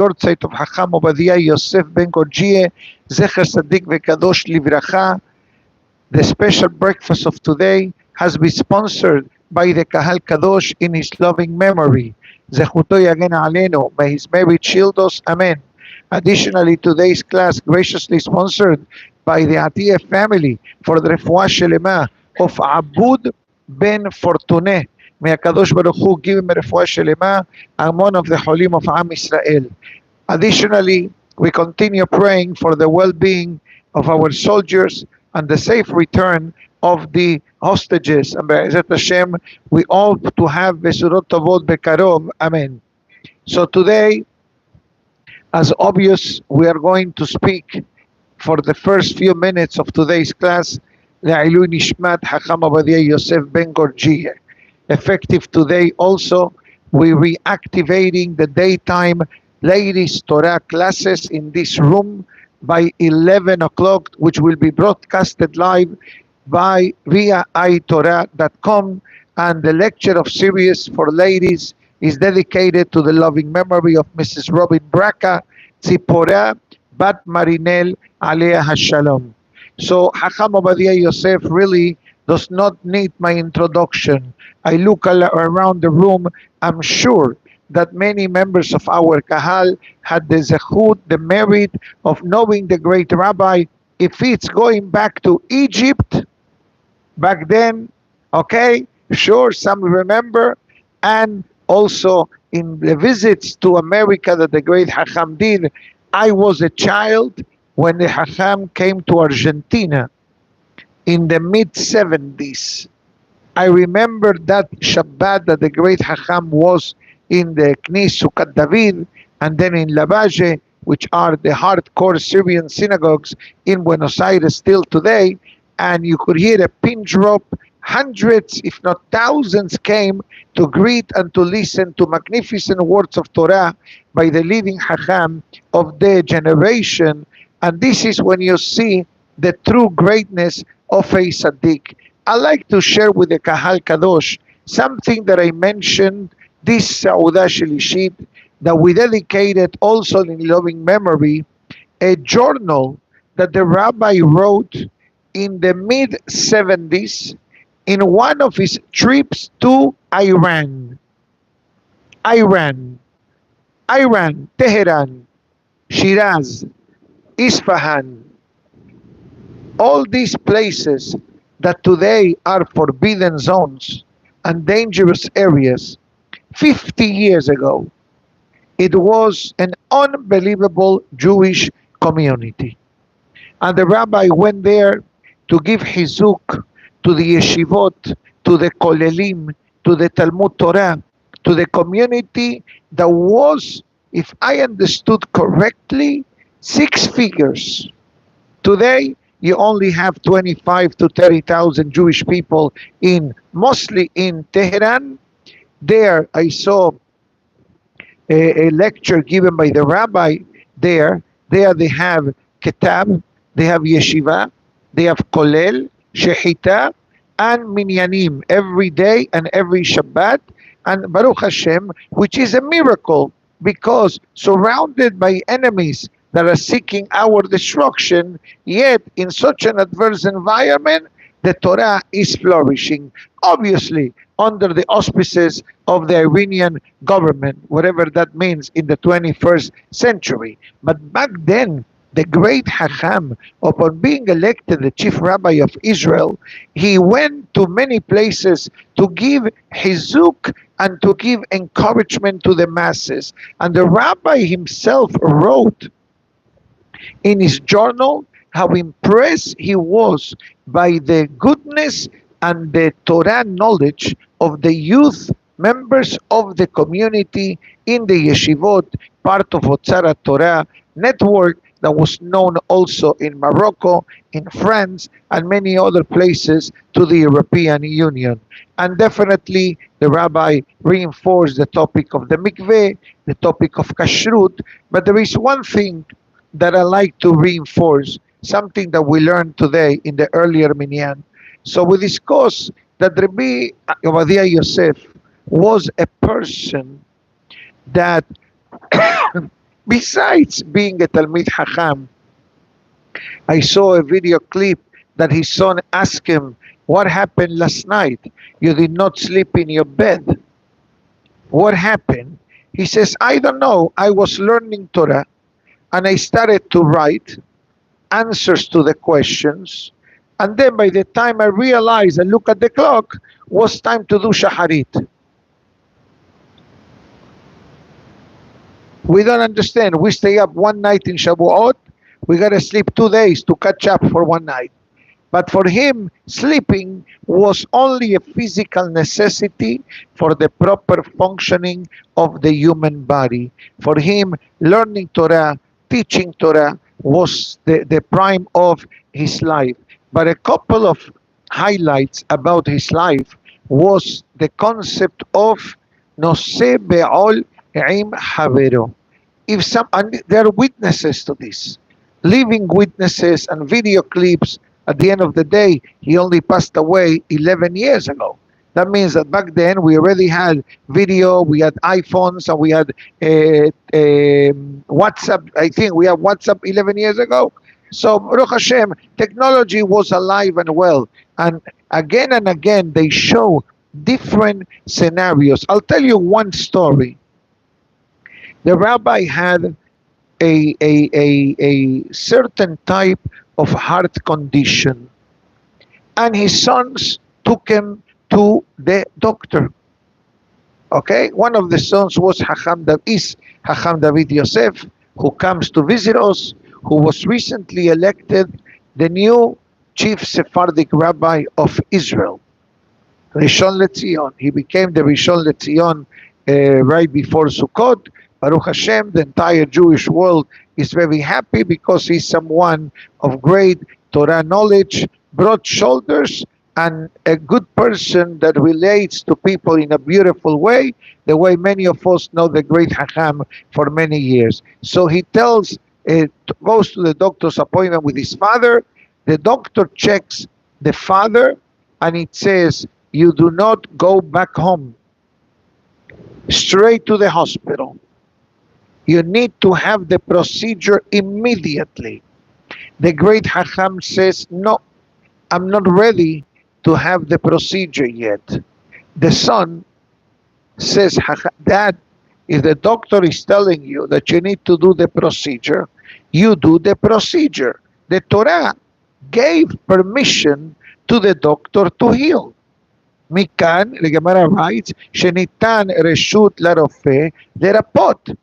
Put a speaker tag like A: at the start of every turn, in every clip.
A: Yortzeit of Hacham Ovadia Yosef ben Gorgie, Zecher Sadik Vekadosh Livracha. The special breakfast of today has been sponsored by the Kahal Kadosh in his loving memory. Zechuto Yagen Aleno, by his merit shield us. Amen. Additionally, today's class graciously sponsored by the Atiyeh family for the Refuah Shelema of Abud ben Fortuné. May HaKadosh Baruch Hu give him Refuah Shelema and one of the Holim of Am Israel. Additionally, we continue praying for the well-being of our soldiers and the safe return of the hostages. And Be'ezat Hashem, we hope to have Besurot Tovot Bekarov. Amen. So today, as obvious, we are going to speak for the first few minutes of today's class, Le'ilui Nishmat Hacham Ovadia Yosef ben Gorgie. Effective today also, we reactivating the daytime ladies Torah classes in this room by 11 o'clock, which will be broadcasted live via itorah.com, and the lecture of series for ladies is dedicated to the loving memory of Mrs. Robin Braca, Tzipora Bat Marinel Alea Hashalom. So Hacham Ovadia Yosef really does not need my introduction. I look around the room, I'm sure that many members of our Kahal had the zechut, the merit of knowing the great rabbi. If it's going back to Egypt, back then, okay, sure, some remember, and also in the visits to America that the great Hacham did. I was a child when the Hacham came to Argentina in the mid-70s. I remember that Shabbat that the great Hacham was in the Knis Sukkot David, and then in Lavalle, which are the hardcore Syrian synagogues in Buenos Aires still today, and you could hear a pin drop. Hundreds, if not thousands, came to greet and to listen to magnificent words of Torah by the leading Hacham of their generation. And this is when you see the true greatness of a Tzaddik. I like to share with the Kahal Kadosh something that I mentioned this Saudah Shelishit, that we dedicated also in loving memory, a journal that the rabbi wrote in the mid-70s in one of his trips to Iran, Tehran, Shiraz, Isfahan, all these places that today are forbidden zones and dangerous areas. 50 years ago, it was an unbelievable Jewish community. And the rabbi went there to give hizuk to the yeshivot, to the kolelim, to the Talmud Torah, to the community that was, if I understood correctly, 6 figures. Today, you only have 25 to 30,000 Jewish people mostly in Tehran. There, I saw a lecture given by the rabbi there. There they have Kitab, they have Yeshiva, they have Kolel, Shechita, and Minyanim every day and every Shabbat. And Baruch Hashem, which is a miracle, because surrounded by enemies that are seeking our destruction, yet in such an adverse environment, the Torah is flourishing. Obviously, under the auspices of the Iranian government, whatever that means in the 21st century. But back then, the great Hacham, upon being elected the chief rabbi of Israel, he went to many places to give hizuk and to give encouragement to the masses. And the rabbi himself wrote in his journal how impressed he was by the goodness and the Torah knowledge of the youth members of the community in the yeshivot, part of Otzara Torah network that was known also in Morocco, in France, and many other places to the European Union. And definitely the rabbi reinforced the topic of the mikveh, the topic of kashrut, but there is one thing that I like to reinforce, something that we learned today in the earlier minyan. So we discussed that Rabbi Ovadia Yosef was a person that Besides being a Talmid Hacham, I saw a video clip that his son asked him, "What happened last night? You did not sleep in your bed. What happened?" He says, "I don't know. I was learning Torah and I started to write answers to the questions. And then by the time I realized and look at the clock, was time to do Shaharit." We don't understand. We stay up one night in Shavuot. We got to sleep 2 days to catch up for one night. But for him, sleeping was only a physical necessity for the proper functioning of the human body. For him, learning Torah, teaching Torah was the prime of his life. But a couple of highlights about his life was the concept of Noseh Be'ol Im Havero. If some, and there are witnesses to this, living witnesses and video clips. At the end of the day, he only passed away 11 years ago. That means that back then we already had video, we had iPhones, and we had WhatsApp. I think we had WhatsApp 11 years ago. So, Baruch Hashem, technology was alive and well. And again, they show different scenarios. I'll tell you one story. The rabbi had a certain type of heart condition, and his sons took him to the doctor. Okay, one of the sons was Hacham David Yosef, who comes to visit us, who was recently elected the new chief Sephardic rabbi of Israel, Rishon LeZion. He became the Rishon LeZion right before Sukkot. Baruch Hashem, the entire Jewish world is very happy because he's someone of great Torah knowledge, broad shoulders, and a good person that relates to people in a beautiful way, the way many of us know the great Hacham for many years. So he goes to the doctor's appointment with his father. The doctor checks the father, and it says, "You do not go back home. Straight to the hospital. You need to have the procedure immediately." The great Hacham says, "No, I'm not ready to have the procedure yet." The son says, "Dad, if the doctor is telling you that you need to do the procedure, you do the procedure. The Torah gave permission to the doctor to heal." Mikan, the Gemara writes, "Shenitan reshut larofeh lerapot."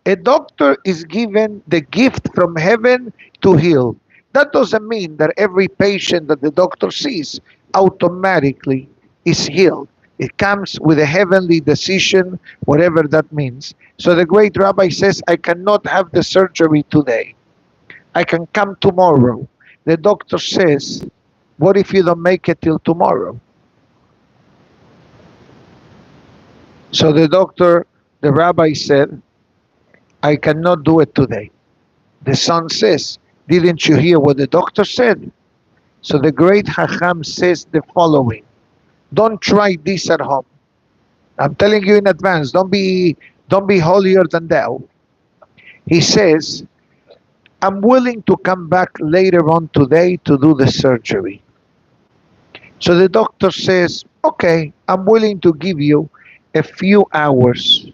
A: A doctor is given the gift from heaven to heal. That doesn't mean that every patient that the doctor sees automatically is healed. It comes with a heavenly decision, whatever that means. So the great rabbi says, "I cannot have the surgery today. I can come tomorrow." The doctor says, "What if you don't make it till tomorrow?" So the rabbi said, "I cannot do it today." The son says, "Didn't you hear what the doctor said?" So the great Hacham says the following: don't try this at home. I'm telling you in advance, don't be holier than thou. He says, "I'm willing to come back later on today to do the surgery." So the doctor says, "Okay, I'm willing to give you a few hours."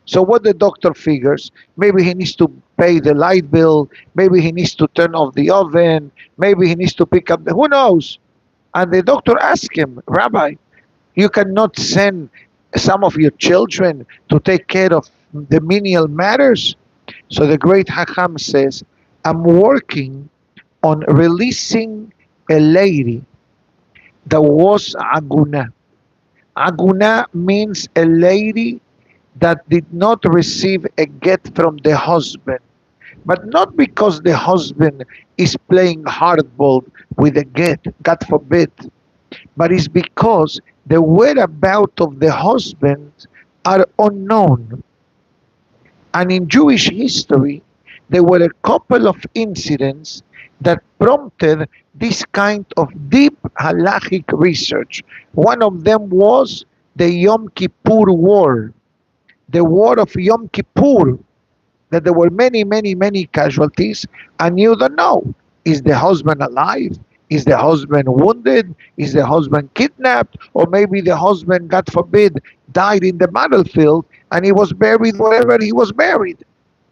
A: So what the doctor figures, maybe he needs to pay the light bill, maybe he needs to turn off the oven, maybe he needs to pick up who knows? And the doctor asked him, "Rabbi, you cannot send some of your children to take care of the menial matters?" So the great Hacham says, "I'm working on releasing a lady that was aguna." Aguna means a lady that did not receive a get from the husband, but not because the husband is playing hardball with a get, God forbid, but it's because the whereabouts of the husband are unknown. And in Jewish history, there were a couple of incidents that prompted this kind of deep halachic research. One of them was the Yom Kippur War. The war of Yom Kippur. that there were many, many, many casualties, and you don't know, is the husband alive? Is the husband wounded? Is the husband kidnapped? Or maybe the husband, God forbid, died in the battlefield and he was buried wherever he was buried.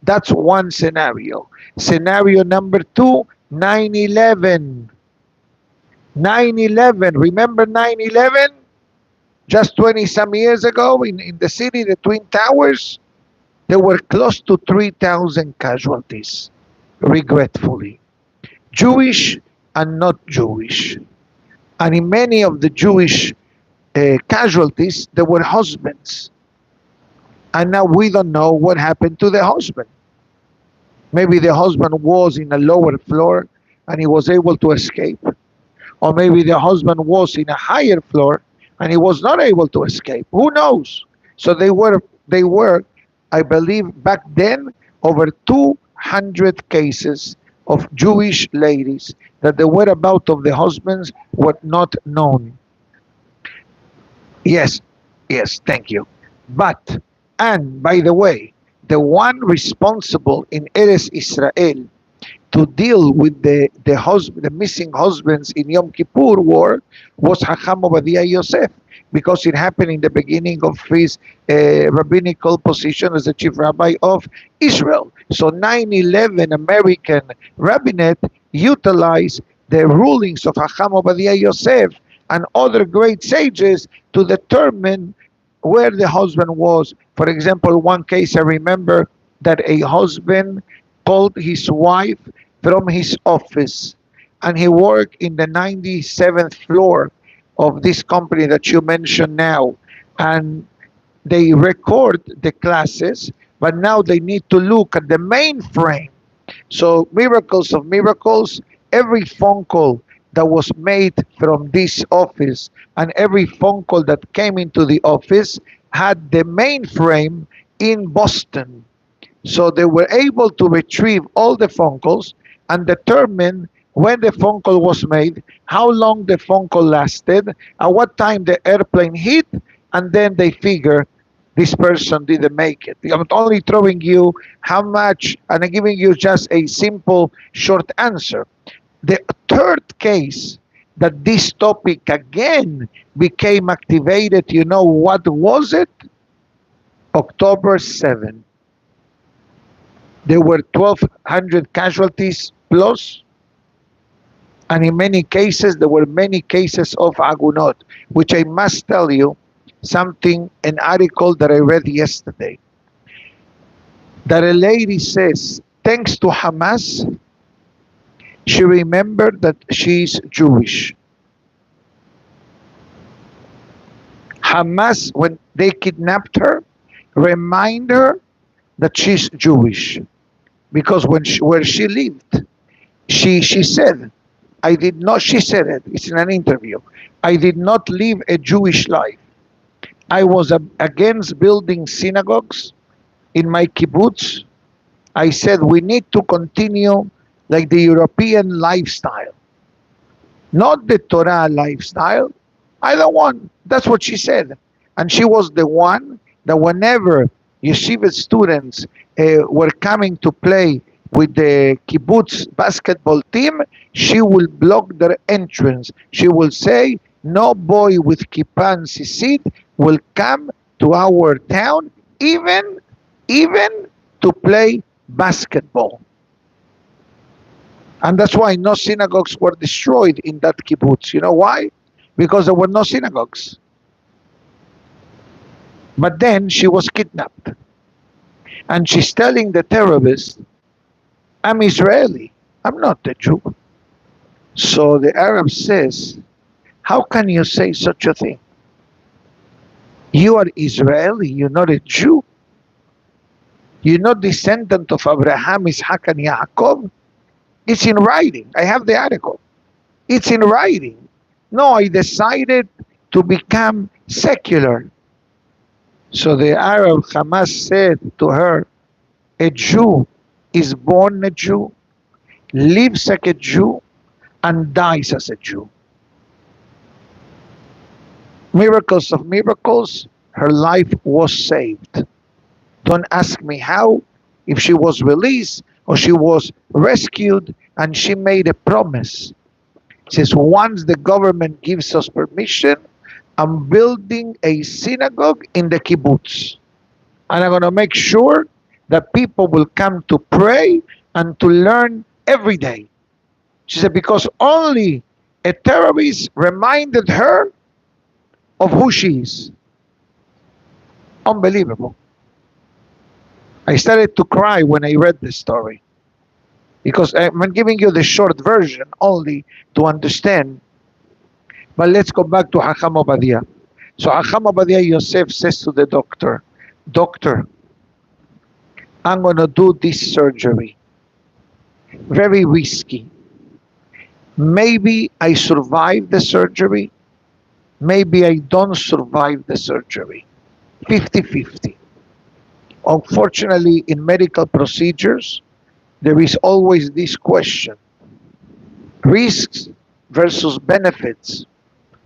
A: That's one scenario. Scenario number two, 9/11. 9/11. Remember 9/11? Just 20 some years ago in the city, the Twin Towers, there were close to 3,000 casualties, regretfully. Jewish and not Jewish. And in many of the Jewish casualties, there were husbands. And now we don't know what happened to the husband. Maybe the husband was in a lower floor and he was able to escape. Or maybe the husband was in a higher floor and he was not able to escape. Who knows? So they were, I believe, back then, over 200 cases of Jewish ladies that the whereabouts of the husbands were not known. Yes, yes, thank you. But, and by the way, the one responsible in Eretz Israel to deal with the missing husbands in Yom Kippur War was Hacham Ovadia Yosef, because it happened in the beginning of his rabbinical position as the chief rabbi of Israel. So 9/11 American rabbinate utilized the rulings of Hacham Ovadia Yosef and other great sages to determine where the husband was. For example, one case I remember that a husband called his wife from his office, and he worked in the 97th floor of this company that you mentioned now, and they record the classes, but now they need to look at the mainframe. So miracles of miracles, every phone call that was made from this office and every phone call that came into the office had the mainframe in Boston. So they were able to retrieve all the phone calls and determine when the phone call was made, how long the phone call lasted, at what time the airplane hit, and then they figure this person didn't make it. I'm only throwing you how much, and I'm giving you just a simple short answer. The third case that this topic again became activated, you know what was it? October 7. There were 1,200 casualties plus, and in many cases, there were many cases of agunot, which I must tell you something, an article that I read yesterday, that a lady says, thanks to Hamas, she remembered that she's Jewish. Hamas, when they kidnapped her, remind her that she's Jewish. Because where she lived, she said, I did not, she said it, it's in an interview, I did not live a Jewish life. I was against building synagogues in my kibbutz. I said we need to continue like the European lifestyle, not the Torah lifestyle. I don't want, that's what she said. And she was the one that whenever yeshiva students were coming to play with the kibbutz basketball team, she will block their entrance. She will say, no boy with kippah and tzitzit will come to our town, even to play basketball. And that's why no synagogues were destroyed in that kibbutz. You know why? Because there were no synagogues. But then she was kidnapped. And she's telling the terrorists, I'm Israeli, I'm not a Jew. So the Arab says, how can you say such a thing? You are Israeli, you're not a Jew. You're not descendant of Abraham, Isaac, and Yaakov. It's in writing. I have the article. It's in writing. No, I decided to become secular. So the Arab Hamas said to her, a Jew is born a Jew, lives like a Jew, and dies as a Jew. Miracles of miracles, her life was saved. Don't ask me how, if she was released or she was rescued, and she made a promise. She says, once the government gives us permission, I'm building a synagogue in the kibbutz. And I'm going to make sure that people will come to pray and to learn every day. She said, because only a terrorist reminded her of who she is. Unbelievable. I started to cry when I read this story, because I'm giving you the short version only to understand. But let's go back to Hacham Ovadia. So Hacham Ovadia Yosef says to the doctor, Doctor, I'm going to do this surgery. Very risky. Maybe I survive the surgery. Maybe I don't survive the surgery. 50-50. Unfortunately, in medical procedures, there is always this question. Risks versus benefits.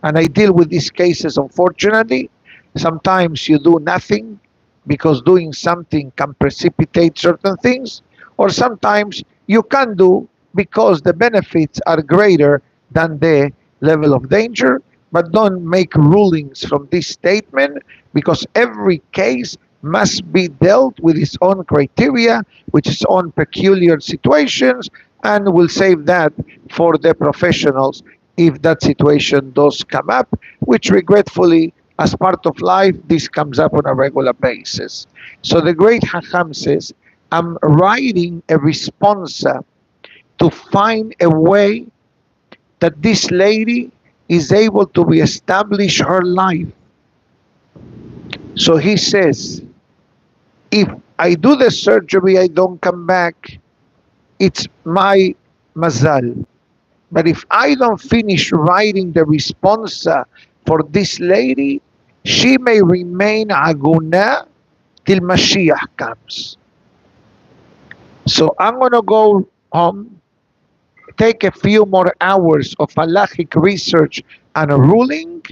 A: And I deal with these cases, unfortunately. Sometimes you do nothing because doing something can precipitate certain things, or sometimes you can do because the benefits are greater than the level of danger. But don't make rulings from this statement, because every case must be dealt with its own criteria, with its own peculiar situations, and we'll save that for the professionals if that situation does come up, which regretfully, as part of life, this comes up on a regular basis. So the great Hacham says, I'm writing a responsa to find a way that this lady is able to reestablish her life. So he says, if I do the surgery, I don't come back, it's my mazal. But if I don't finish writing the responsa for this lady, she may remain aguna till Mashiach comes. So I'm going to go home, take a few more hours of halachic research and a ruling,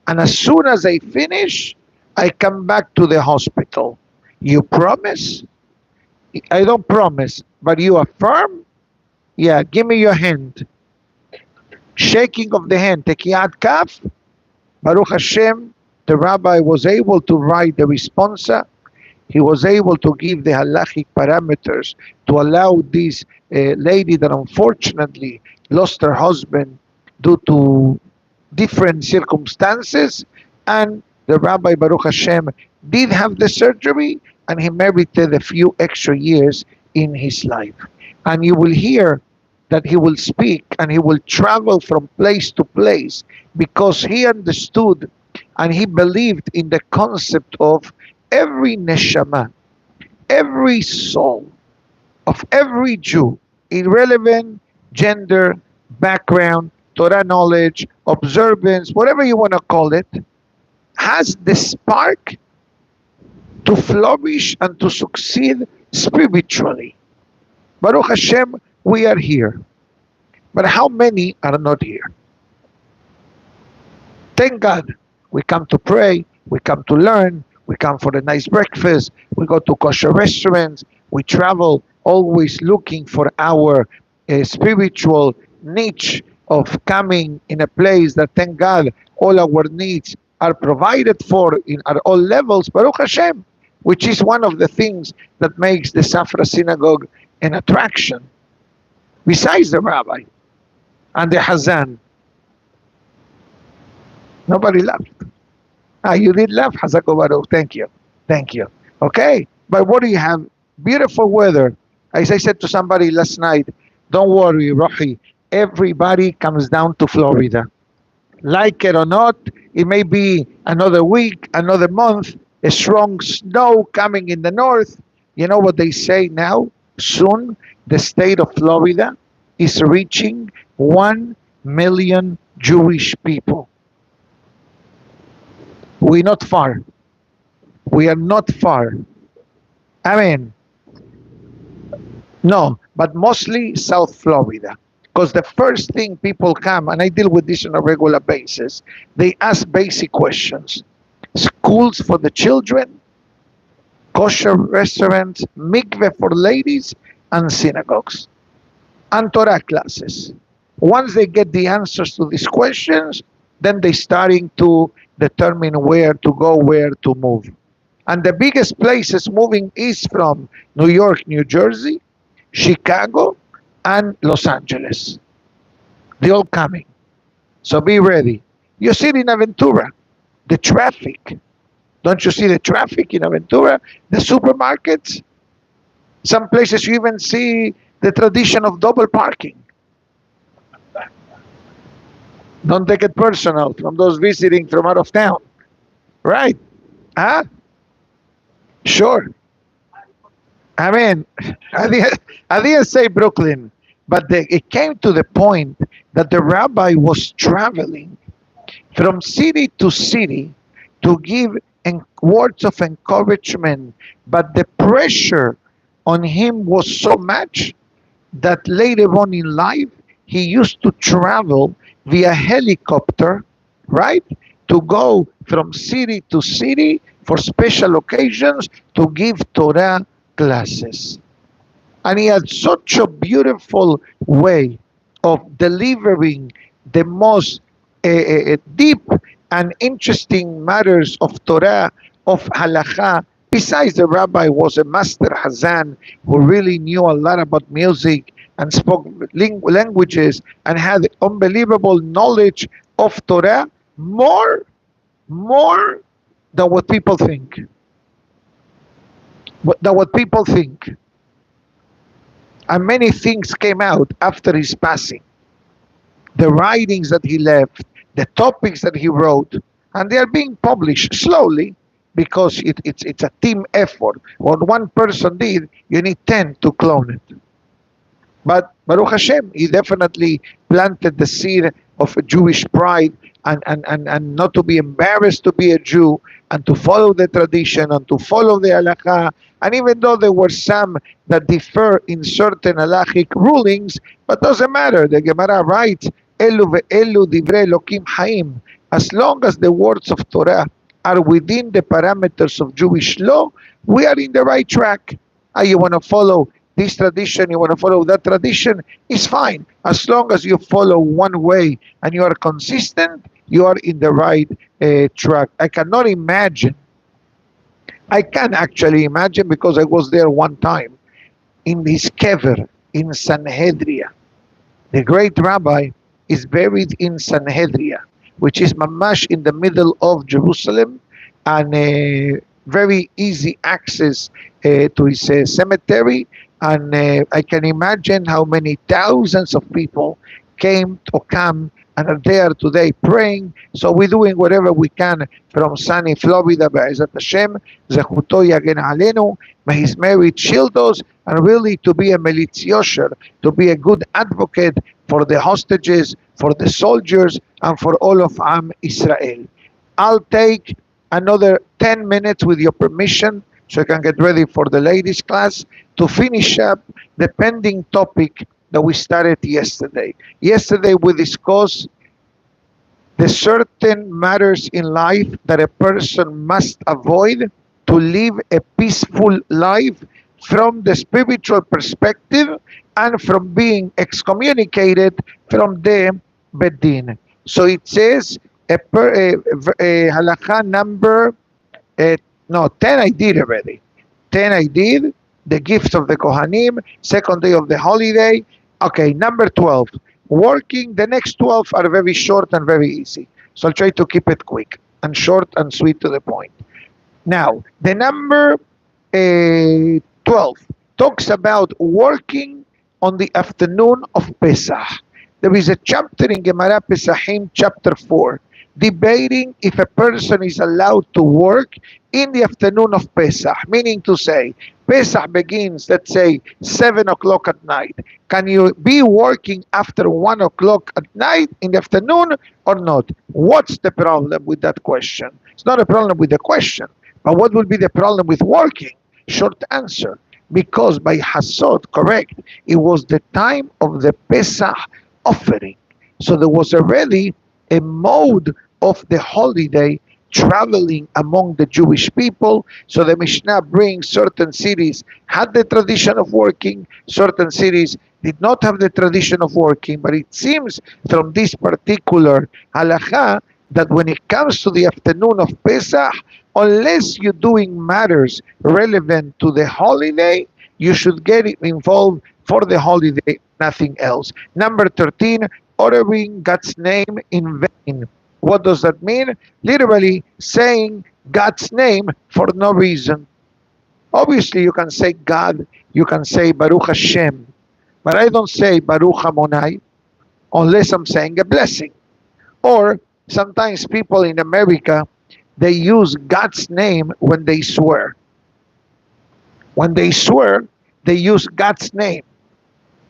A: and as soon as I finish, I come back to the hospital. You promise? I don't promise, but you affirm? Yeah, give me your hand. Shaking of the hand, tekiyat kaf. Baruch Hashem, the rabbi was able to write the responsa. He was able to give the halachic parameters to allow this lady that unfortunately lost her husband due to different circumstances, and the rabbi, Baruch Hashem, did have the surgery, and he merited a few extra years in his life. And you will hear that he will speak and he will travel from place to place, because he understood and he believed in the concept of every neshama, every soul of every Jew, irrelevant gender, background, Torah knowledge, observance, whatever you want to call it, has the spark to flourish and to succeed spiritually. Baruch Hashem, we are here. But how many are not here? Thank God. We come to pray, we come to learn, we come for a nice breakfast, we go to kosher restaurants, we travel always looking for our spiritual niche of coming in a place that, thank God, all our needs are provided for at all levels, Baruch Hashem, which is one of the things that makes the Safra synagogue an attraction, besides the rabbi and the Hazan. Nobody laughed. You did laugh, Hazako Baruch. Thank you. Thank you. Okay, but what do you have? Beautiful weather. As I said to somebody last night, don't worry, Rohi, everybody comes down to Florida. Like it or not, it may be another week, another month, a strong snow coming in the north. You know what they say now? Soon, the state of Florida is reaching 1 million Jewish people. We're not far. We are not far. I mean, no, but mostly South Florida. Because the first thing people come, and I deal with this on a regular basis, they ask basic questions. Schools for the children, kosher restaurants, mikveh for ladies, and synagogues, and Torah classes. Once they get the answers to these questions, then they're starting to determine where to go, where to move. And the biggest places moving is from New York, New Jersey, Chicago, and Los Angeles. They're all coming. So be ready. You see it in Aventura, the traffic. Don't you see the traffic in Aventura? The supermarkets? Some places you even see the tradition of double parking. Don't take it personal from those visiting from out of town. Right? Huh? Sure. I mean, I didn't say Brooklyn, but it came to the point that the rabbi was traveling from city to city to give words of encouragement, but the pressure on him was so much that later on in life he used to travel via helicopter, right, to go from city to city for special occasions to give Torah classes. And he had such a beautiful way of delivering the most deep and interesting matters of Torah, of halakha. Besides, the rabbi was a master hazan who really knew a lot about music and spoke languages and had unbelievable knowledge of Torah, more than what people think. Than what people think. And many things came out after his passing. The writings that he left, the topics that he wrote, and they are being published slowly because it's a team effort. What one person did, you need 10 to clone it. But Baruch Hashem, he definitely planted the seed of Jewish pride and not to be embarrassed to be a Jew and to follow the tradition and to follow the halakha. And even though there were some that differ in certain halachic rulings, but doesn't matter. The Gemara writes, Elu ve'elu divrei Elokim haim. As long as the words of Torah are within the parameters of Jewish law, we are in the right track. You want to follow this tradition, you want to follow that tradition, it's fine. As long as you follow one way and you are consistent, you are in the right track. I cannot imagine. I can actually imagine because I was there one time in his kever in Sanhedria. The great rabbi is buried in Sanhedria, which is mamash in the middle of Jerusalem, and very easy access to his cemetery. And I can imagine how many thousands of people came to come and are there today praying. So we're doing whatever we can from sunny Florida, Be'ezat Hashem, Zechuto Yagen Alenu, may his merit shield us, and really to be a Melitz Yosher, to be a good advocate for the hostages, for the soldiers, and for all of Am Israel. I'll take another 10 minutes with your permission so I can get ready for the ladies class to finish up the pending topic that we started yesterday. Yesterday we discussed the certain matters in life that a person must avoid to live a peaceful life from the spiritual perspective and from being excommunicated from the Bedin. So it says halakha number 10 I did already. 10 I did. The gift of the Kohanim, second day of the holiday. Okay, number 12. Working, the next 12 are very short and very easy. So I'll try to keep it quick and short and sweet to the point. Now, the number 12 talks about working on the afternoon of Pesach. There is a chapter in Gemara Pesachim, chapter 4, debating if a person is allowed to work in the afternoon of Pesach, meaning to say, Pesach begins, let's say, 7 o'clock at night. Can you be working after 1 o'clock at night in the afternoon or not? What's the problem with that question? It's not a problem with the question, but what will be the problem with working? Short answer, because by Hasod, correct, it was the time of the Pesach offering. So there was already a mode of the holiday traveling among the Jewish people. So the Mishnah brings certain cities had the tradition of working, certain cities did not have the tradition of working. But it seems from this particular halakha that when it comes to the afternoon of Pesach, unless you're doing matters relevant to the holiday, you should get involved for the holiday, nothing else. Number 13, uttering God's name in vain. What does that mean? Literally saying God's name for no reason. Obviously, you can say God, you can say Baruch Hashem, but I don't say Baruch Hamonai unless I'm saying a blessing. Or sometimes people in America, they use God's name when they swear. When they swear, they use God's name.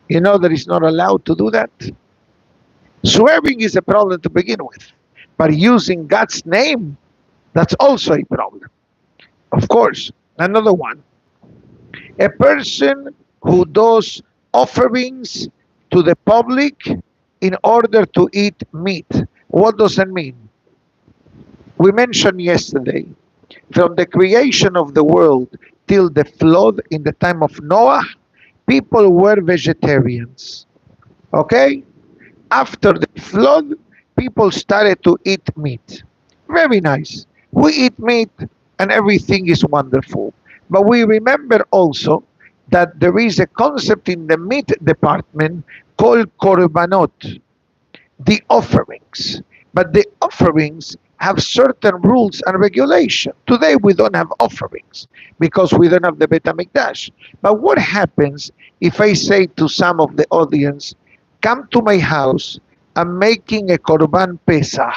A: You know that it's not allowed to do that. Swearing is a problem to begin with, but using God's name, that's also a problem. Of course, another one. A person who does offerings to the public in order to eat meat. What does that mean? We mentioned yesterday, from the creation of the world till the flood in the time of Noah, people were vegetarians. Okay? After the flood, people started to eat meat. Very nice. We eat meat and everything is wonderful. But we remember also that there is a concept in the meat department called korbanot, the offerings. But the offerings have certain rules and regulations. Today we don't have offerings because we don't have the Bet HaMikdash. But what happens if I say to some of the audience, come to my house, I'm making a Korban Pesach.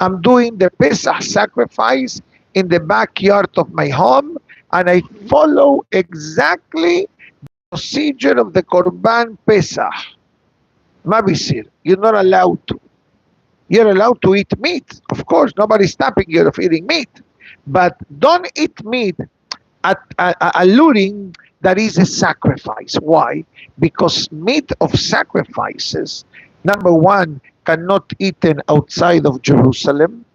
A: I'm doing the Pesach sacrifice in the backyard of my home, and I follow exactly the procedure of the Korban Pesach. Mabisir, you're not allowed to. You're allowed to eat meat. Of course, nobody's stopping you of eating meat. But don't eat meat alluding that is a sacrifice. Why? Because meat of sacrifices, number one, cannot eaten outside of Jerusalem,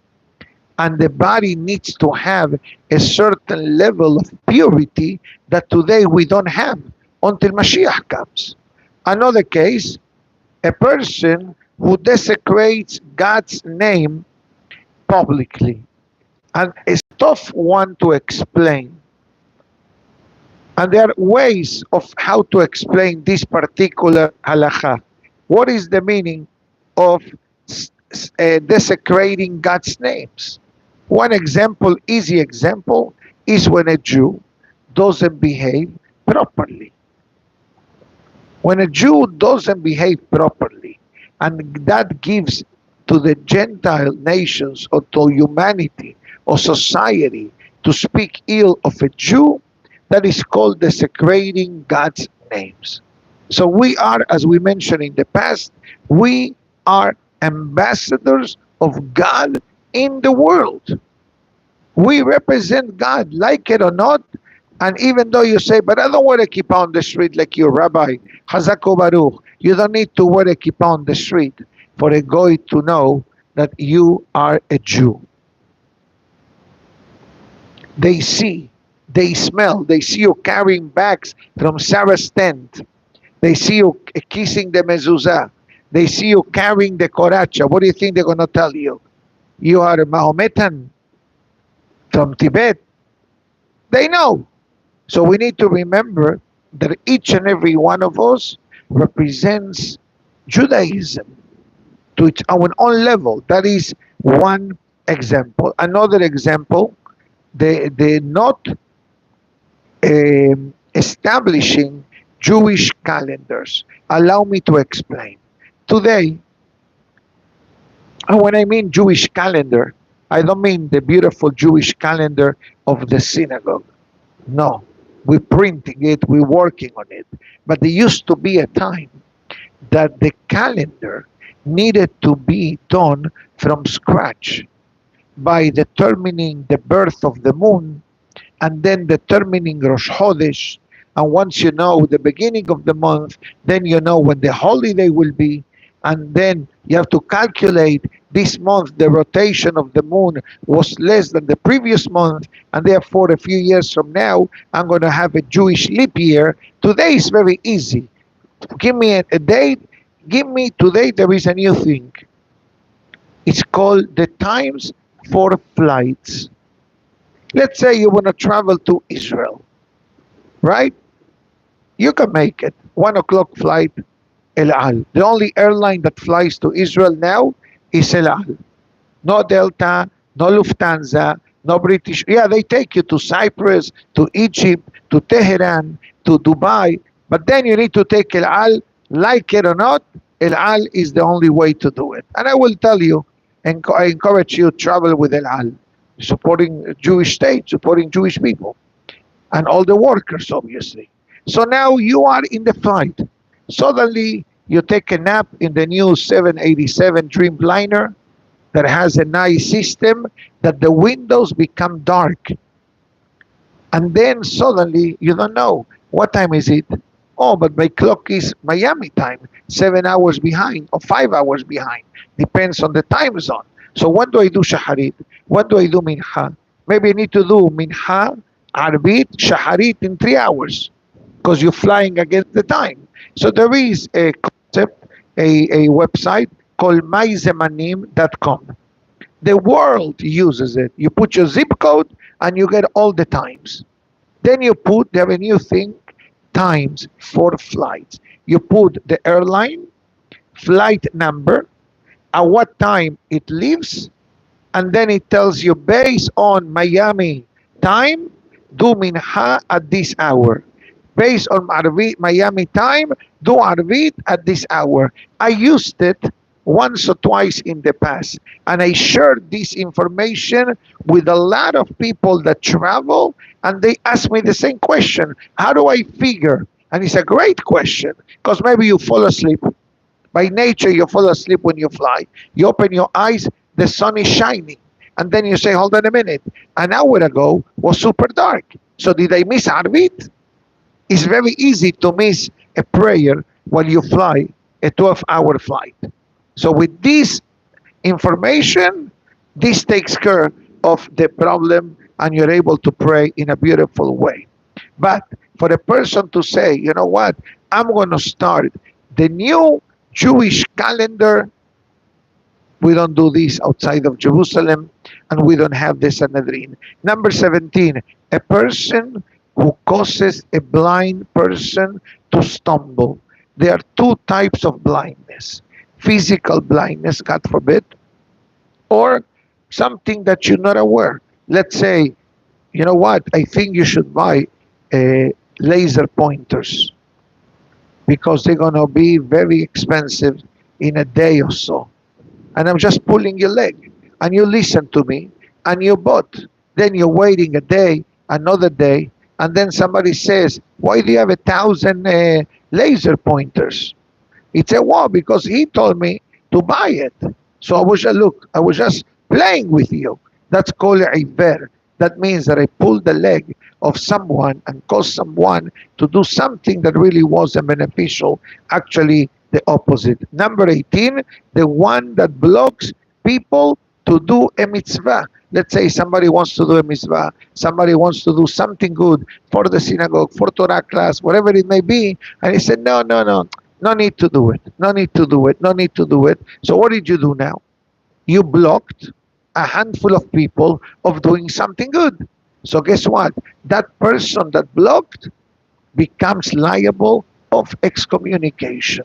A: and the body needs to have a certain level of purity that today we don't have until Mashiach comes. Another case, a person who desecrates God's name publicly. And it's tough one to explain. And there are ways of how to explain this particular halakha. What is the meaning of desecrating God's names? One example, easy example, is when a Jew doesn't behave properly. When a Jew doesn't behave properly, and that gives to the Gentile nations or to humanity or society to speak ill of a Jew, that is called desecrating God's names. So we are, as we mentioned in the past, we are ambassadors of God in the world. We represent God, like it or not. And even though you say, but I don't wear a kippah on the street like your rabbi, Chazak Baruch, you don't need to wear a kippah on the street for a goy to know that you are a Jew. They see, they smell, they see you carrying bags from Sara's tent. They see you kissing the mezuzah. They see you carrying the koracha. What do you think they're going to tell you? You are a Mahometan from Tibet. They know. So we need to remember that each and every one of us represents Judaism to its own level. That is one example. Another example, they're not establishing Jewish calendars. Allow me to explain. Today, and when I mean Jewish calendar, I don't mean the beautiful Jewish calendar of the synagogue. No. We're printing it, we're working on it. But there used to be a time that the calendar needed to be done from scratch by determining the birth of the moon and then determining Rosh Chodesh. And once you know the beginning of the month, then you know when the holiday will be. and then you have to calculate this month the rotation of the moon was less than the previous month, and therefore a few years from now I'm going to have a Jewish leap year. Today is very easy. Give me a date. Give me today. There is a new thing. It's called the times for flights. Let's say you want to travel to Israel, right? You can make it. 1 o'clock flight, El Al. The only airline that flies to Israel now is El Al. No Delta, no Lufthansa, no British. Yeah, they take you to Cyprus, to Egypt, to Tehran, to Dubai, but then you need to take El Al. Like it or not, El Al is the only way to do it. And I will tell you, and I encourage you to travel with El Al, supporting Jewish state, supporting Jewish people, and all the workers, obviously. So now you are in the flight. Suddenly, you take a nap in the new 787 Dreamliner that has a nice system that the windows become dark. And then suddenly, you don't know, what time is it? Oh, but my clock is Miami time, 7 hours behind or 5 hours behind. Depends on the time zone. So what do I do Shaharit? What do I do Minha? Maybe I need to do Minha, Arbit, Shaharit in 3 hours because you're flying against the time. So there is a concept, a website called myzemanim.com. The world uses it. You put your zip code and you get all the times. Then you put, they have a new thing, times for flights. You put the airline, flight number, at what time it leaves, and then it tells you based on Miami time, do Minha at this hour. Based on Miami time, do Arvit at this hour. I used it once or twice in the past, and I shared this information with a lot of people that travel, and they ask me the same question. How do I figure? And it's a great question, because maybe you fall asleep. By nature, you fall asleep when you fly. You open your eyes, the sun is shining. And then you say, hold on a minute. An hour ago was super dark. So did I miss Arvit? It's very easy to miss a prayer while you fly a 12-hour flight. So with this information, this takes care of the problem and you're able to pray in a beautiful way. But for a person to say, you know what, I'm going to start the new Jewish calendar, we don't do this outside of Jerusalem, and we don't have the Sanhedrin. Number 17, a person who causes a blind person to stumble. There are two types of blindness. Physical blindness, God forbid, or something that you're not aware. Let's say, you know what, I think you should buy laser pointers because they're going to be very expensive in a day or so. And I'm just pulling your leg, and you listen to me, and you bought. Then you're waiting a day, another day, and then somebody says, why do you have 1,000 laser pointers? It's a wow, because he told me to buy it. So I was just playing with you. That's called iver. That means that I pulled the leg of someone and caused someone to do something that really wasn't beneficial. Actually, the opposite. Number 18, the one that blocks people to do a mitzvah. Let's say somebody wants to do a mitzvah, somebody wants to do something good for the synagogue, for Torah class, whatever it may be, and he said, no need to do it, no need to do it, no need to do it. So what did you do now? You blocked a handful of people of doing something good. So guess what? That person that blocked becomes liable of excommunication.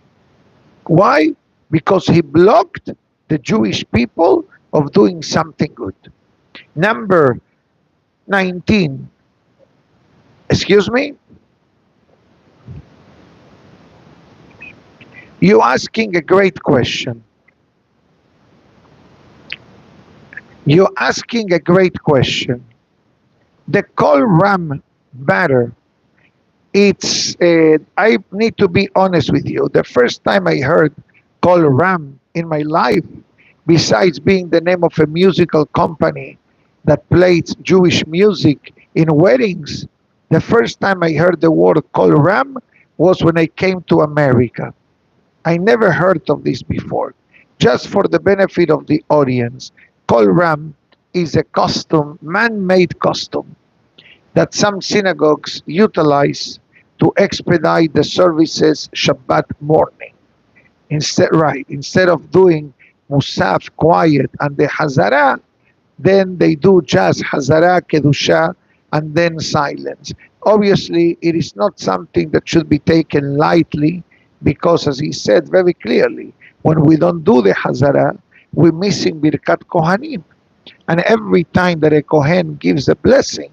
A: Why? Because he blocked the Jewish people of doing something good. Number 19. Excuse me? You're asking a great question. You're asking a great question. The Kol Ram matter, it's, I need to be honest with you. The first time I heard Kol Ram in my life, besides being the name of a musical company that plays Jewish music in weddings, the first time I heard the word Kol Ram was when I came to America. I never heard of this before. Just for the benefit of the audience, Kol Ram is a custom, man-made custom, that some synagogues utilize to expedite the services Shabbat morning. Instead of doing Musaf quiet and the Hazara, then they do just Hazara, Kedusha, and then silence. Obviously, it is not something that should be taken lightly, because as he said very clearly, when we don't do the Hazara, we're missing Birkat Kohanim. And every time that a Kohen gives a blessing,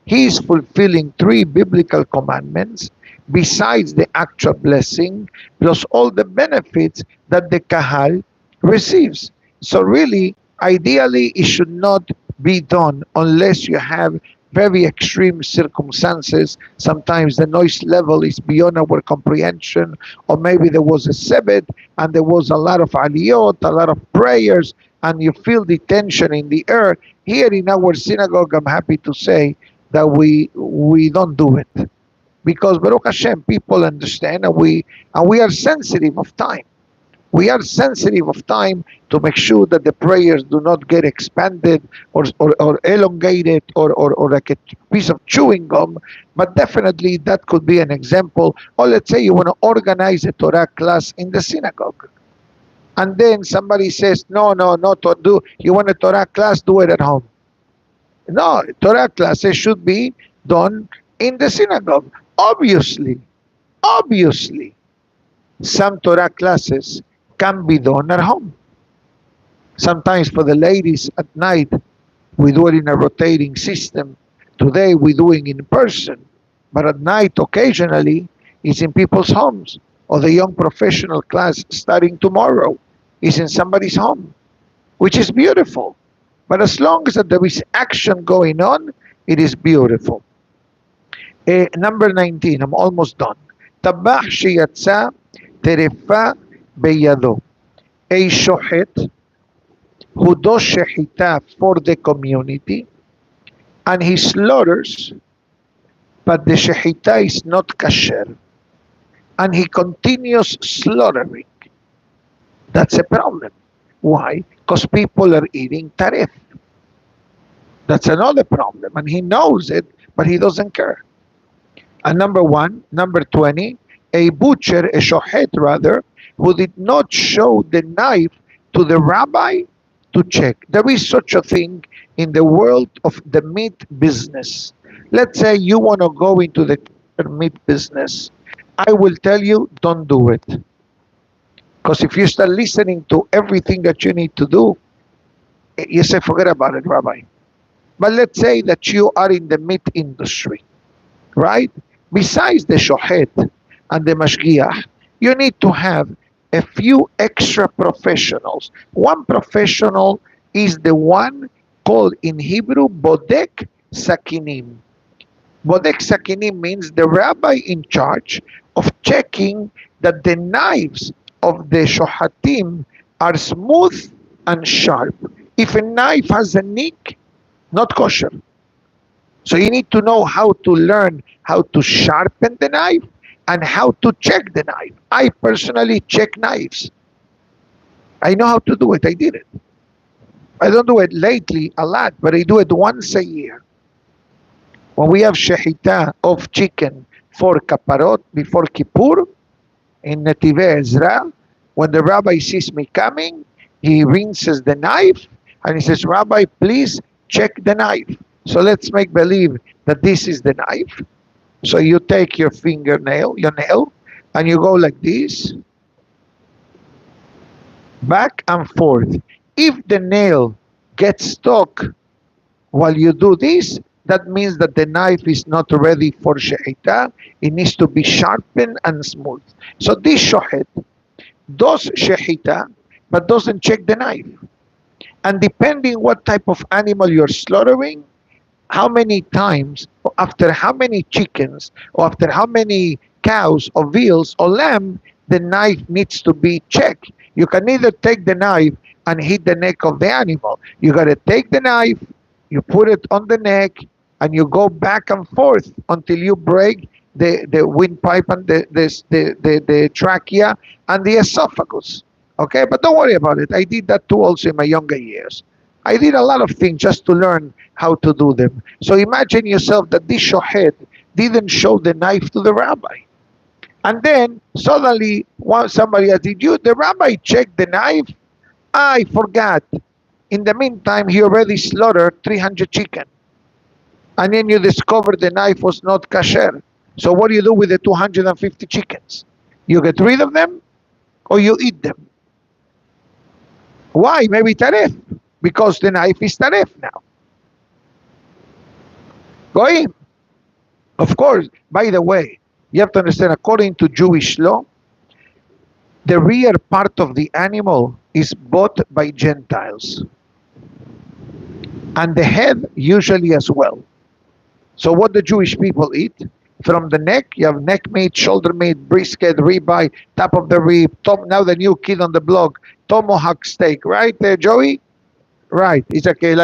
A: he is fulfilling 3 biblical commandments besides the actual blessing, plus all the benefits that the Kahal receives. So really, ideally, it should not be done unless you have very extreme circumstances. Sometimes the noise level is beyond our comprehension, or maybe there was a sebet and there was a lot of aliyot, a lot of prayers, and you feel the tension in the air. Here in our synagogue, I'm happy to say that we don't do it, because Baruch Hashem, people understand, and we are sensitive of time. We are sensitive of time to make sure that the prayers do not get expanded or elongated or like a piece of chewing gum. But definitely that could be an example. Or let's say you want to organize a Torah class in the synagogue, and then somebody says, no, to do. You want a Torah class? Do it at home. No, Torah classes should be done in the synagogue. Obviously, some Torah classes can be done at home. Sometimes for the ladies at night, we do it in a rotating system. Today we're doing in person, but at night occasionally it's in people's homes. Or the young professional class starting tomorrow is in somebody's home, which is beautiful. But as long as there is action going on, it is beautiful. Number 19, I'm almost done. Tabach sheyatza terefa beyado. A shochet who does shechita for the community, and he slaughters, but the shechita is not kasher, and he continues slaughtering. That's a problem. Why? Because people are eating taref. That's another problem, and he knows it, but he doesn't care. And number 20, a butcher, a shochet rather, who did not show the knife to the rabbi to check. There is such a thing in the world of the meat business. Let's say you want to go into the meat business. I will tell you, don't do it. Because if you start listening to everything that you need to do, you say, forget about it, Rabbi. But let's say that you are in the meat industry, right? Besides the shochet and the mashgiach, you need to have a few extra professionals. One professional is the one called in Hebrew bodek sakinim. Bodek sakinim means the rabbi in charge of checking that the knives of the shohatim are smooth and sharp. If a knife has a nick, not kosher. So you need to know how to learn how to sharpen the knife and how to check the knife. I personally check knives. I know how to do it. I did it. I don't do it lately a lot, but I do it once a year. When we have shechita of chicken for kaparot before Kippur in Netivei Ezra, when the rabbi sees me coming, he rinses the knife and he says, Rabbi, please check the knife. So let's make believe that this is the knife. So you take your fingernail, your nail, and you go like this, back and forth. If the nail gets stuck while you do this, that means that the knife is not ready for shechita. It needs to be sharpened and smooth. So this shochet does shechita, but doesn't check the knife. And depending what type of animal you're slaughtering, how many times, or after how many chickens, or after how many cows, or veals, or lamb, the knife needs to be checked. You can either take the knife and hit the neck of the animal. You got to take the knife, you put it on the neck, and you go back and forth until you break the windpipe and the trachea and the esophagus. Okay, but don't worry about it. I did that too also in my younger years. I did a lot of things just to learn how to do them. So imagine yourself that this shohed didn't show the knife to the rabbi. And then suddenly somebody asked, did you, the rabbi check the knife? I forgot. In the meantime, he already slaughtered 300 chicken. And then you discover the knife was not kasher. So what do you do with the 250 chickens? You get rid of them or you eat them? Why? Maybe taref. Because the knife is taref now. Goyim. Of course, by the way, you have to understand, according to Jewish law, the rear part of the animal is bought by Gentiles. And the head usually as well. So what the Jewish people eat? From the neck, you have neck meat, shoulder meat, brisket, ribeye, top of the rib, now the new kid on the block, tomahawk steak, right there, Joey? Right, it's okay.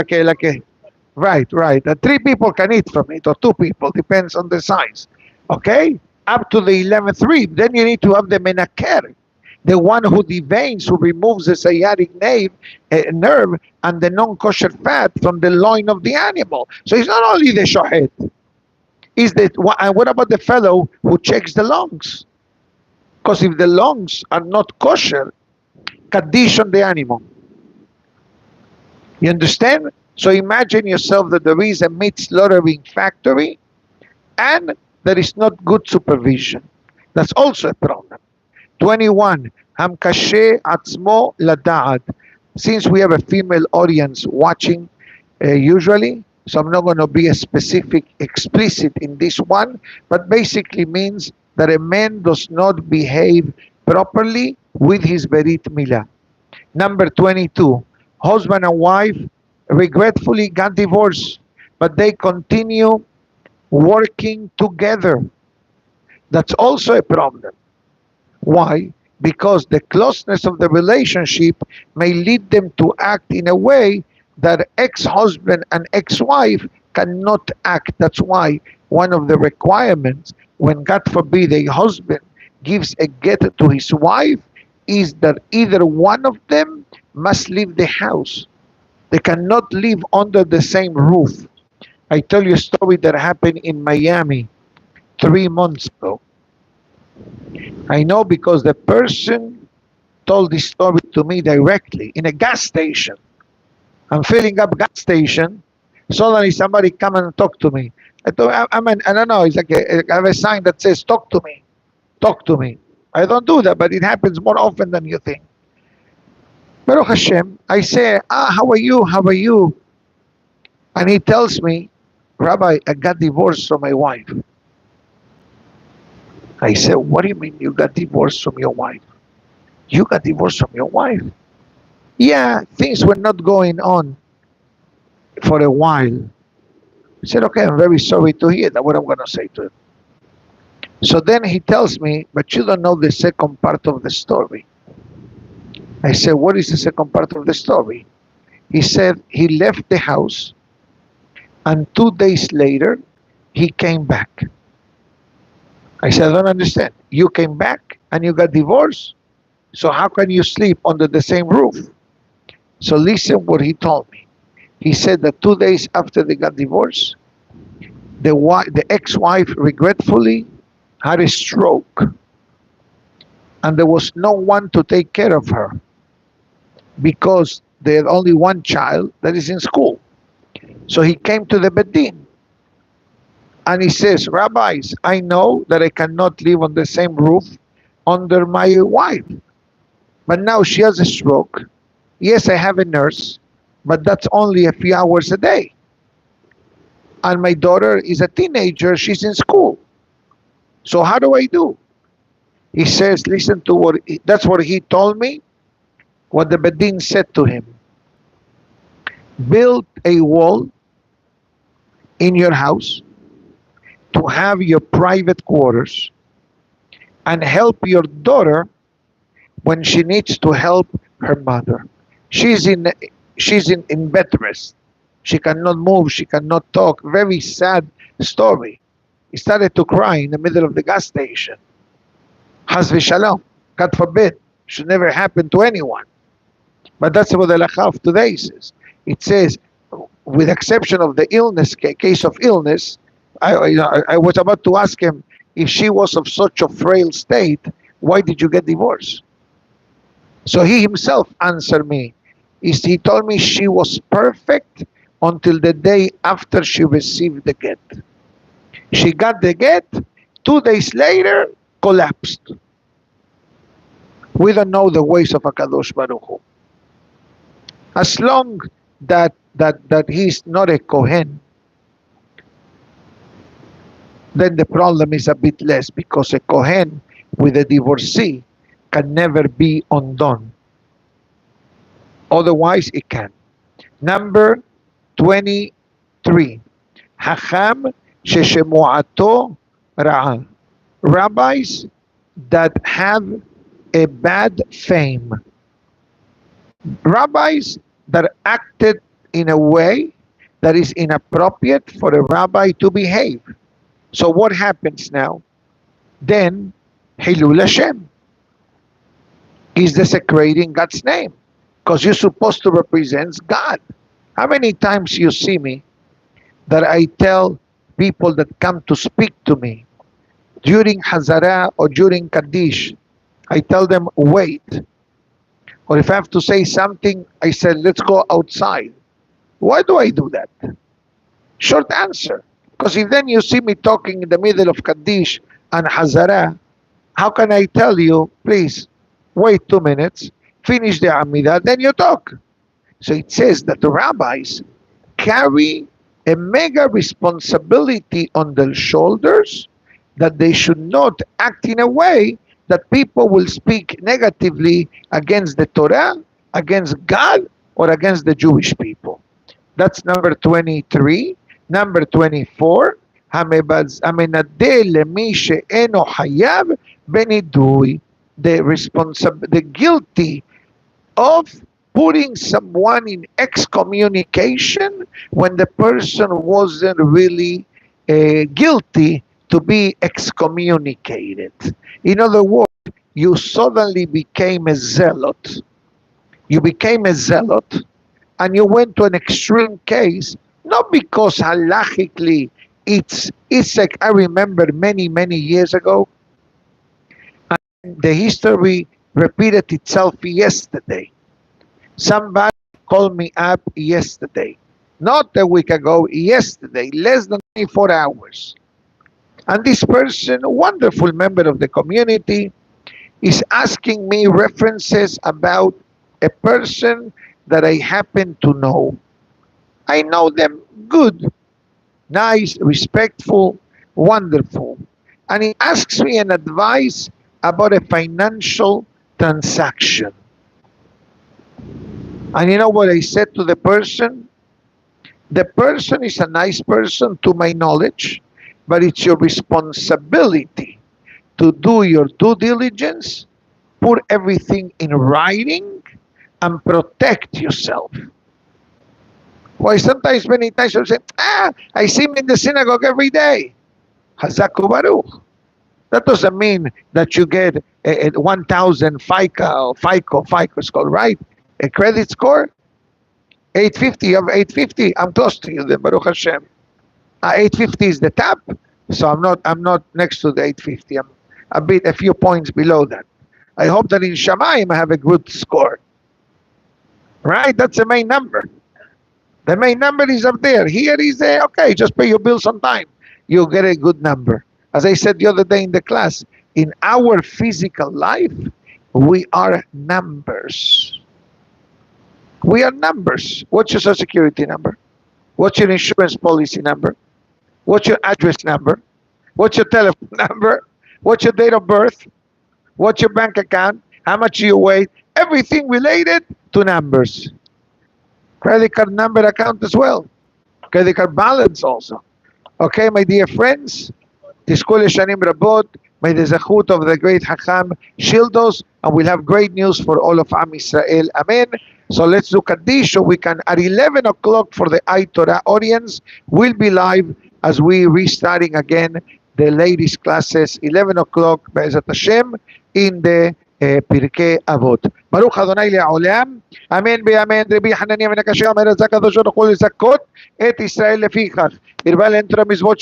A: Right. 3 people can eat from it, or 2 people, depends on the size. Okay? Up to the 11th rib. Then you need to have the Menachem, the one who deveins, who removes the sciatic nerve and the non-kosher fat from the loin of the animal. So it's not only the shohet. And what about the fellow who checks the lungs? Because if the lungs are not kosher, kaddish on the animal. You understand? So imagine yourself that there is a meat slaughtering factory and there is not good supervision. That's also a problem. 21. Hamkashe atzmo lada'at. Since we have a female audience watching usually, so I'm not going to be explicit in this one, but basically means that a man does not behave properly with his berit milah. Number 22. Husband and wife regretfully got divorced, but they continue working together. That's also a problem. Why? Because the closeness of the relationship may lead them to act in a way that ex-husband and ex-wife cannot act. That's why one of the requirements when, God forbid, a husband gives a get to his wife is that either one of them must leave the house. They cannot live under the same roof. I tell you a story that happened in Miami 3 months ago. I know because the person told this story to me directly in a gas station. I'm filling up gas station. Suddenly somebody come and talk to me. I don't know. It's like I have a sign that says, talk to me. Talk to me. I don't do that, but it happens more often than you think. Baruch Hashem, I say, how are you? How are you? And he tells me, Rabbi, I got divorced from my wife. I said, what do you mean you got divorced from your wife? You got divorced from your wife? Yeah, things were not going on for a while. I said, okay, I'm very sorry to hear that, what I'm going to say to him. So then he tells me, but you don't know the second part of the story. I said, what is the second part of the story? He said he left the house and 2 days later, he came back. I said, I don't understand. You came back and you got divorced? So how can you sleep under the same roof? So listen what he told me. He said that 2 days after they got divorced, the ex-wife regretfully had a stroke. And there was no one to take care of her because they had only one child that is in school. So he came to the Bedin and he says, Rabbis, I know that I cannot live on the same roof under my wife. But now she has a stroke. Yes, I have a nurse, but that's only a few hours a day. And my daughter is a teenager, she's in school. So how do I do? He says, listen to that's what he told me, what the Bedin said to him. Build a wall in your house to have your private quarters and help your daughter when she needs to help her mother. She's in bed rest. She cannot move, she cannot talk. Very sad story. he started to cry in the middle of the gas station. Haz v'shalom. God forbid. Should never happen to anyone. But that's what the halacha of today says. It says, with exception of the illness, case of illness, I was about to ask him, if she was of such a frail state, why did you get divorced? So he himself answered me. He told me she was perfect until the day after she received the get. She got the get, 2 days later, collapsed. We don't know the ways of HaKadosh Baruch Hu. As long that he's not a Kohen, then the problem is a bit less, because a Kohen with a divorcee can never be undone. Otherwise, it can. Number 23. Hacham sheshemuato ra'a. Rabbis that have a bad fame. Rabbis that acted in a way that is inappropriate for a rabbi to behave. So what happens now? Then, Hilul Hashem is desecrating God's name, because you're supposed to represent God. How many times you see me that I tell people that come to speak to me during Hazara or during Kaddish, I tell them, wait. Or if I have to say something, I said, let's go outside. Why do I do that? Short answer. Because if then you see me talking in the middle of Kaddish and Hazara, how can I tell you, please, wait 2 minutes, finish the Amidah, then you talk. So it says that the rabbis carry a mega responsibility on their shoulders, that they should not act in a way that people will speak negatively against the Torah, against God, or against the Jewish people. That's number 23. Number 24, the guilty of putting someone in excommunication when the person wasn't really guilty to be excommunicated. In other words, you suddenly became a zealot. You became a zealot, and you went to an extreme case, not because halachically it's like, I remember many years ago, and the history repeated itself yesterday. Somebody called me up yesterday, not a week ago, yesterday, less than 24 hours. And this person, a wonderful member of the community, is asking me references about a person that I happen to know. I know them good, nice, respectful, wonderful. And he asks me an advice about a financial transaction. And you know what I said to the person? The person is a nice person to my knowledge, but it's your responsibility to do your due diligence, put everything in writing, and protect yourself. Why sometimes, many times, you say, I see him in the synagogue every day. Hazaku Baruch. That doesn't mean that you get a 1,000 FICO is called, right? A credit score? 850, you have 850. I'm close to you then, Baruch Hashem. 850 is the top, so I'm not next to the 850. I'm a few points below that. I hope that in Shamayim I have a good score. Right? That's the main number. The main number is up there. Here is okay, just pay your bills on time. You'll get a good number. As I said the other day in the class, in our physical life, we are numbers. We are numbers. What's your Social Security number? What's your insurance policy number? What's your address number? What's your telephone number? What's your date of birth? What's your bank account? How much do you weigh? Everything related to numbers. Credit card number, account as well. Credit card balance also. Okay, my dear friends, Tizku Shanim Rabot, may the zechut of the great Hacham shield us, and we'll have great news for all of Am Israel. Amen. So let's do Kaddish, so we can, at 11 o'clock for the iTorah audience, we'll be live as we restarting again the ladies classes, 11 o'clock, Be'ezat Hashem, in the פרקי אבות. ברוך אדוני לעולם, אמן ואמן. רבי חנניה בן הקשה אומר את זה הקדוש ברוך הוא לזכות את ישראל לפיכך. הרבה להם תורה מצוות